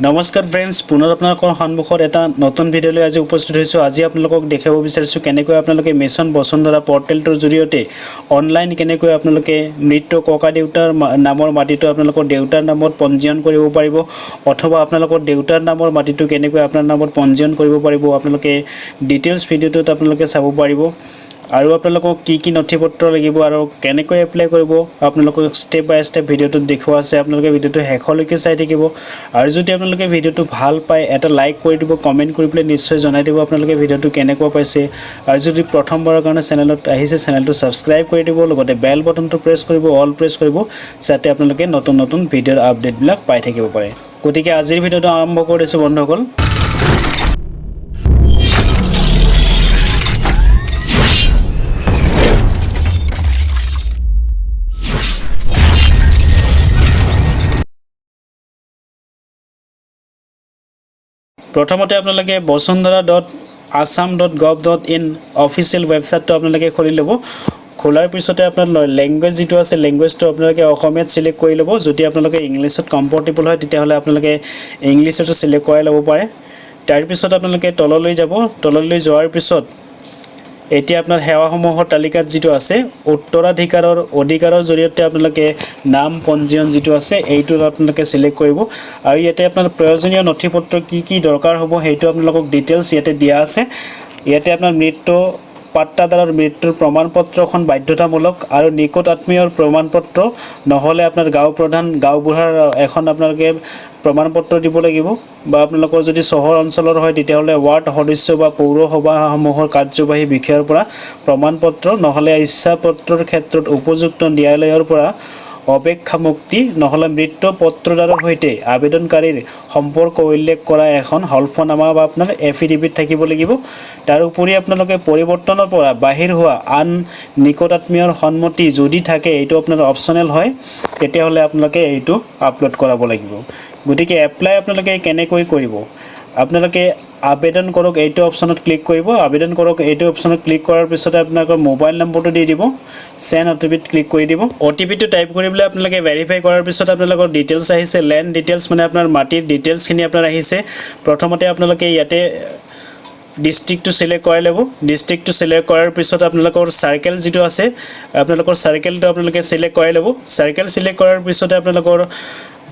নমস্কাৰ ফ্ৰেণ্ডছ, পুনৰ আপোনালোকৰ সন্মুখত এটা নতুন ভিডিঅ'লৈ আজি উপস্থিত হৈছোঁ। আজি আপোনালোকক দেখাব বিচাৰিছোঁ কেনেকৈ আপোনালোকে মিছন বসুন্ধৰা পৰ্টেলটোৰ জৰিয়তে অনলাইন কেনেকৈ আপোনালোকে মৃত ককা দেউতাৰ নামৰ মাটিটো আপোনালোকৰ দেউতাৰ নামত পঞ্জীয়ন কৰিব পাৰিব, অথবা আপোনালোকৰ দেউতাৰ নামৰ মাটিটো কেনেকৈ আপোনাৰ নামত পঞ্জীয়ন কৰিব পাৰিব আপোনালোকে ডিটেইলছ ভিডিঅ'টোত আপোনালোকে চাব পাৰিব। আৰু আপোনালোকক কি নথিপত্ৰ লাগিব আৰু কেনেকৈ এপ্লাই কৰিব আপোনালোকক ষ্টেপ বাই ষ্টেপ ভিডিঅ'টোত দেখুওৱা আছে। আপোনালোকে ভিডিঅ'টো শেষলৈকে চাই থাকিব। আৰু যদি আপোনালোকে ভিডিঅ'টো ভাল পায় এটা লাইক কৰি দিব, কমেণ্ট কৰি পেলাই নিশ্চয় জনাই দিব আপোনালোকে ভিডিঅ'টো কেনেকুৱা পাইছে। আৰু যদি প্ৰথমবাৰৰ কাৰণে চেনেলত আহিছে চেনেলটো ছাবস্ক্ৰাইব কৰি দিব, লগতে বেল বটনটো প্ৰেছ কৰিব, অল প্ৰেছ কৰিব, যাতে আপোনালোকে নতুন নতুন ভিডিঅ'ৰ আপডেটবিলাক পাই থাকিব পাৰে। গতিকে আজিৰ ভিডিঅ'টো আৰম্ভ কৰিছোঁ বন্ধুসকল। প্ৰথমতে আপোনালোকে basundhara.assam.gov.in অফিচিয়েল ৱেবছাইটটো আপোনালোকে খুলি ল'ব। খোলাৰ পিছতে আপোনাৰ লেংগুৱেজ যিটো আছে লেংগুৱেজটো আপোনালোকে অসমীয়াত চিলেক্ট কৰি ল'ব। যদি আপোনালোকে ইংলিছত কমফৰ্টেবল হয় তেতিয়াহ'লে আপোনালোকে ইংলিছতো চিলেক্ট কৰাই ল'ব পাৰে। তাৰপিছত আপোনালোকে তললৈ যাব। তললৈ যোৱাৰ পিছত এতিয়া আপোনাৰ সেৱাসমূহৰ তালিকাত যিটো আছে উত্তৰাধিকাৰৰ অধিকাৰৰ জৰিয়তে আপোনালোকে নাম পঞ্জীয়ন যিটো আছে এইটো আপোনালোকে চিলেক্ট কৰিব। আৰু ইয়াতে আপোনাৰ প্ৰয়োজনীয় নথিপত্ৰ কি দৰকাৰ হ'ব সেইটো আপোনালোকক ডিটেইলছ ইয়াতে দিয়া আছে। ইয়াতে আপোনাৰ মৃত্যু পাট্টাদাৰৰ মৃত্যুৰ প্ৰমাণপত্ৰখন বাধ্যতামূলক আৰু নিকট আত্মীয়ৰ প্ৰমাণপত্ৰ, নহ'লে আপোনাৰ গাঁও প্ৰধান গাঁওবুঢ়াৰ এখন আপোনালোকে প্ৰমাণপত্ৰ দিব লাগিব। বা আপোনালোকৰ যদি চহৰ অঞ্চলৰ হয় তেতিয়াহ'লে ৱাৰ্ড সদস্য বা পৌৰসভাসমূহৰ কাৰ্যবাহী বিষয়াৰ পৰা প্ৰমাণপত্ৰ, নহ'লে ইচ্ছাপত্ৰৰ ক্ষেত্ৰত উপযুক্ত ন্যায়ালয়ৰ পৰা অপেক্ষা মুক্তি, নহ'লে মৃত্যু পত্ৰদাৰৰ সৈতে আবেদনকাৰীৰ সম্পৰ্ক উল্লেখ কৰা এখন হলফনামা বা আপোনাৰ এফিডেভিট থাকিব লাগিব। তাৰোপৰি আপোনালোকে পৰিৱৰ্তনৰ পৰা বাহিৰ হোৱা আন নিকট আত্মীয়ৰ সন্মতি যদি থাকে, এইটো আপোনাৰ অপশ্যনেল হয়, তেতিয়াহ'লে আপোনালোকে এইটো আপলোড কৰাব লাগিব। গতিকে এপ্লাই আপোনালোকে কেনেকৈ কৰিব, আপোনালোকে আবেদন কৰক এইটো অপশ্যনত ক্লিক কৰিব। আবেদন কৰক এইটো অপশ্যনত ক্লিক কৰাৰ পিছতে আপোনালোকৰ মোবাইল নম্বৰটো দি দিব, চেণ্ড অ'টিপিত ক্লিক কৰি দিব। অ'টিপিটো টাইপ কৰিবলৈ আপোনালোকে ভেৰিফাই কৰাৰ পিছত আপোনালোকৰ ডিটেইলছ আহিছে, লেণ্ড ডিটেইলছ মানে আপোনাৰ মাটিৰ ডিটেইলছখিনি আপোনাৰ আহিছে। প্ৰথমতে আপোনালোকে ইয়াতে ডিষ্ট্ৰিক্টটো চিলেক্ট কৰাই ল'ব। ডিষ্ট্ৰিক্টটো চিলেক্ট কৰাৰ পিছত আপোনালোকৰ চাৰ্কেল যিটো আছে আপোনালোকৰ চাৰ্কেলটো আপোনালোকে চিলেক্ট কৰাই ল'ব। চাৰ্কেল চিলেক্ট কৰাৰ পিছতে আপোনালোকৰ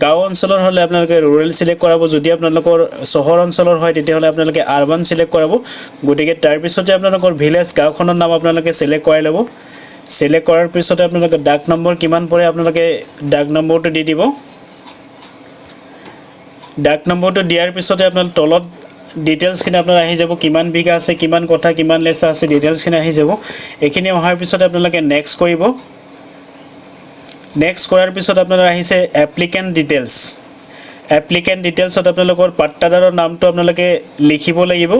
গাঁও অঞ্চলৰ হ'লে আপোনালোকে ৰুৰেল চিলেক্ট কৰাব, যদি আপোনালোকৰ চহৰ অঞ্চলৰ হয় তেতিয়াহ'লে আপোনালোকে আৰবান চিলেক্ট কৰাব। গতিকে তাৰপিছতে আপোনালোকৰ ভিলেজ গাঁওখনৰ নাম আপোনালোকে চিলেক্ট কৰাই ল'ব। চিলেক্ট কৰাৰ পিছতে আপোনালোকে ডাক নম্বৰ কিমান পৰে আপোনালোকে ডাক নম্বৰটো দি দিব। ডাক নম্বৰটো দিয়াৰ পিছতে আপোনাৰ তলত ডিটেইলছখিনি আপোনাৰ আহি যাব, কিমান বিঘা আছে, কিমান কঠা, কিমান লেচা আছে, ডিটেইলছখিনি আহি যাব। এইখিনি অহাৰ পিছতে আপোনালোকে নেক্সট কৰিব। নেক্সট কৰাৰ পিছত আপোনাৰ আহিছে এপ্লিকেণ্ট ডিটেইলছ। এপ্লিকেণ্ট ডিটেইলছত আপোনালোকৰ পাট্টাদাৰৰ নামটো আপোনালোকে লিখিব লাগিব।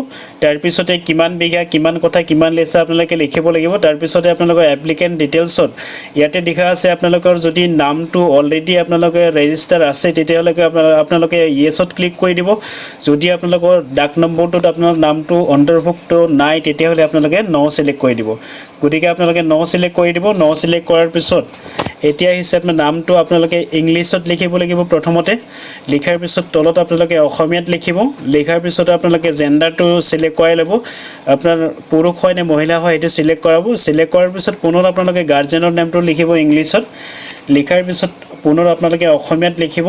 তাৰপিছতে কিমান বিঘা, কিমান কঠা, কিমান লেচা আপোনালোকে লিখিব লাগিব। তাৰপিছতে আপোনালোকৰ এপ্লিকেণ্ট ডিটেইলছত ইয়াতে লিখা আছে আপোনালোকৰ যদি নামটো অলৰেডি আপোনালোকে ৰেজিষ্টাৰ আছে তেতিয়াহ'লে আপোনালোকে য়েছত ক্লিক কৰি দিব। যদি আপোনালোকৰ ডাক নম্বৰটোত আপোনাৰ নামটো অন্তৰ্ভুক্ত নাই তেতিয়াহ'লে আপোনালোকে ন' চিলেক্ট কৰি দিব। গতিকে আপোনালোকে ন' চিলেক্ট কৰি দিব। ন' চিলেক্ট কৰাৰ পিছত এতিয়া আহিছে আপোনাৰ নামটো আপোনালোকে ইংলিছত লিখিব লাগিব। প্ৰথমতে লিখাৰ পিছত তলত আপোনালোকে অসমীয়াত লিখিব। লিখাৰ পিছত আপোনালোকে জেণ্ডাৰটো চিলেক্ট কৰাই ল'ব, আপোনাৰ পুৰুষ হয় নে মহিলা হয় সেইটো চিলেক্ট কৰাব। চিলেক্ট কৰাৰ পিছত পুনৰ আপোনালোকে গাৰ্জেনৰ নামটো লিখিব ইংলিছত। লিখাৰ পিছত পুনৰ আপোনালোকে অসমীয়াত লিখিব।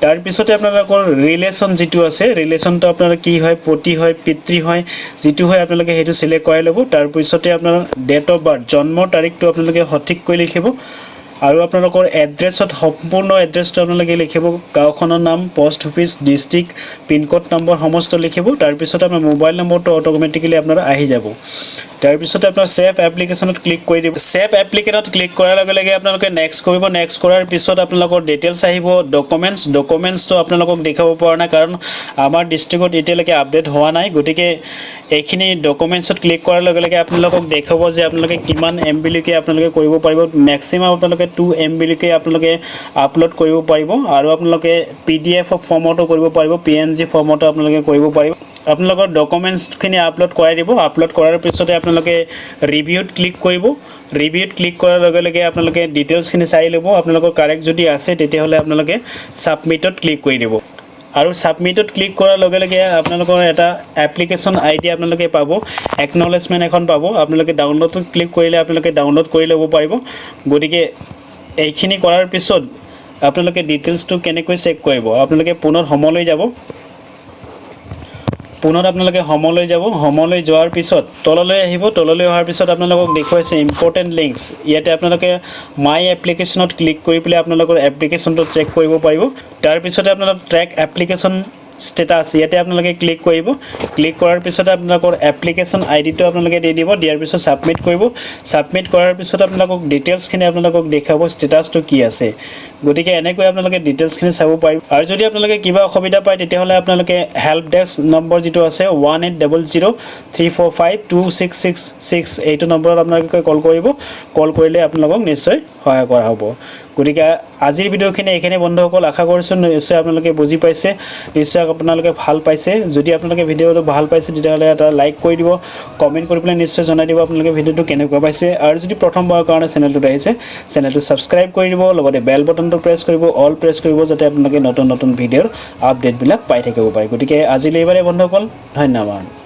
তাৰপিছতে আপোনালোকৰ ৰিলেশ্যন যিটো আছে ৰিলেশ্যনটো আপোনাৰ কি হয়, পতি হয়, পিতৃ হয়, যিটো হয় আপোনালোকে সেইটো চিলেক্ট কৰাই ল'ব। তাৰপিছতে আপোনাৰ ডেট অফ বাৰ্থ জন্মৰ তাৰিখটো আপোনালোকে সঠিককৈ লিখিব। আৰু আপোনালোকৰ এড্ৰেছত সম্পূৰ্ণ এড্ৰেছটো আপোনালোকে লিখিব, গাঁওখনৰ নাম, পোষ্ট অফিচ, ডিষ্ট্ৰিক্ট, পিনক'ড নম্বৰ সমস্ত লিখিব। তাৰপিছত আপোনাৰ মোবাইল নম্বৰটো অট'মেটিকেলি আপোনাৰ আহি যাব। তাৰপিছতে আপোনাৰ ছেভ এপ্লিকেশ্যনত ক্লিক কৰি দিব। ছেভ এপ্লিকেশ্যনত ক্লিক কৰাৰ লগে লগে আপোনালোকে নেক্সট কৰিব। নেক্সট কৰাৰ পিছত আপোনালোকৰ ডিটেইলছ আহিব, ডকুমেণ্টছটো আপোনালোকক দেখাব পৰা নাই কাৰণ আমাৰ ডিষ্ট্ৰিক্টত এতিয়ালৈকে আপডেট হোৱা নাই। গতিকে এইখিনি ডকুমেণ্টছত ক্লিক কৰাৰ লগে লগে আপোনালোকক দেখাব যে আপোনালোকে কিমান MB লৈকে আপোনালোকে কৰিব পাৰিব। মেক্সিমাম আপোনালোকে 2 MB লৈকে আপোনালোকে আপলোড কৰিব পাৰিব। আৰু আপোনালোকে PDF ফৰ্মতো কৰিব পাৰিব, PNG ফৰ্মতো আপোনালোকে কৰিব পাৰিব। আপোনালোকৰ ডকুমেণ্টছখিনি আপলোড কৰাই দিব। আপলোড কৰাৰ পিছতে আপোনালোকে ৰিভিউত ক্লিক কৰিব। ৰিভিউত ক্লিক কৰাৰ লগে লগে আপোনালোকে ডিটেইলছখিনি চাই ল'ব। আপোনালোকৰ কাৰেক্ট যদি আছে তেতিয়াহ'লে আপোনালোকে ছাবমিটত ক্লিক কৰি দিব। আৰু সাবমিটত ক্লিক কৰাৰ লগে লগে আপোনালোকৰ এটা এপ্লিকেশ্যন আইডি আপোনালোকে পাব একনলেজমেন্ট এখন পাব আপোনালোকে ডাউনলোডত ক্লিক কৰিলে আপোনালোকে ডাউনলোড কৰি ল'ব পাৰিব গতিকে এইখিনি কৰাৰ পিছত আপোনালোকে ডিটেইলছটো কেনেকৈ চেক কৰিব আপোনালোকে পুনৰ হোমলৈ যাব পুনৰ আপোনালোকে হোমলৈ যাব হোমলৈ যোৱাৰ পিছত তললৈ আহিব তললৈ অহাৰ পিছত আপোনালোকক দেখুৱাইছে ইম্পৰ্টেন্ট লিংকছ ইয়াতে আপোনালোকে মাই এপ্লিকেশ্যনত ক্লিক কৰি পেলাই আপোনালোকৰ এপ্লিকেশ্যনটো চেক কৰিব পাৰিব তাৰ পিছতে আপোনালোক ট্ৰেক এপ্লিকেশ্যন ষ্টেটাছ ইয়াতে আপোনালোকে ক্লিক কৰিব ক্লিক কৰাৰ পিছত আপোনালোকৰ এপ্লিকেশ্যন আইডিটো আপোনালোকে দি দিব দিয়াৰ পিছত সাবমিট কৰিব সাবমিট কৰাৰ পিছত আপোনালোকক ডিটেইলছখিনি আপোনালোকক দেখাব ষ্টেটাছটো কি আছে গতিকে এনেকৈ আপোনালোকে ডিটেইলছখিনি চাব পাৰিব আৰু যদি আপোনালোকে কিবা অসুবিধা পায় তেতিয়াহ'লে আপোনালোকে হেল্প ডেস্ক নম্বৰ যেটো আছে 1800345266 এইটো নম্বৰত আপোনালোকে কল কৰিব কল কৰিলে আপোনালোকক নিশ্চয় সহায় কৰা হ'ব গতিকে আজিৰ ভিডিওখিনি এখানে বন্ধুসকল আশা কৰিছো নিশ্চয় আপোনালোকে বুজি পাইছে নিশ্চয় আপোনালোকে ভাল পাইছে যদি আপোনালোকে ভিডিওটো ভাল পাইছে তেতিয়াহ'লে এটা লাইক কৰি দিব কমেন্ট কৰি পেলাই নিশ্চয় জনাই দিব আপোনালোকে ভিডিওটো কেনেকুৱা পাইছে আৰু যদি প্ৰথমবাৰৰ কাৰণে চেনেলটো আহিছে চেনেলটো সাবস্ক্ৰাইব কৰি দিব লগতে বেল বটনটো প্ৰেছ কৰিব অল প্ৰেছ কৰিব যাতে আপোনালোকে নতুন নতুন ভিডিওৰ আপডেটবিলাক পাই থাকিব পাৰে গতিকে আজিলৈ এবাৰে বন্ধুসকল ধন্যবাদ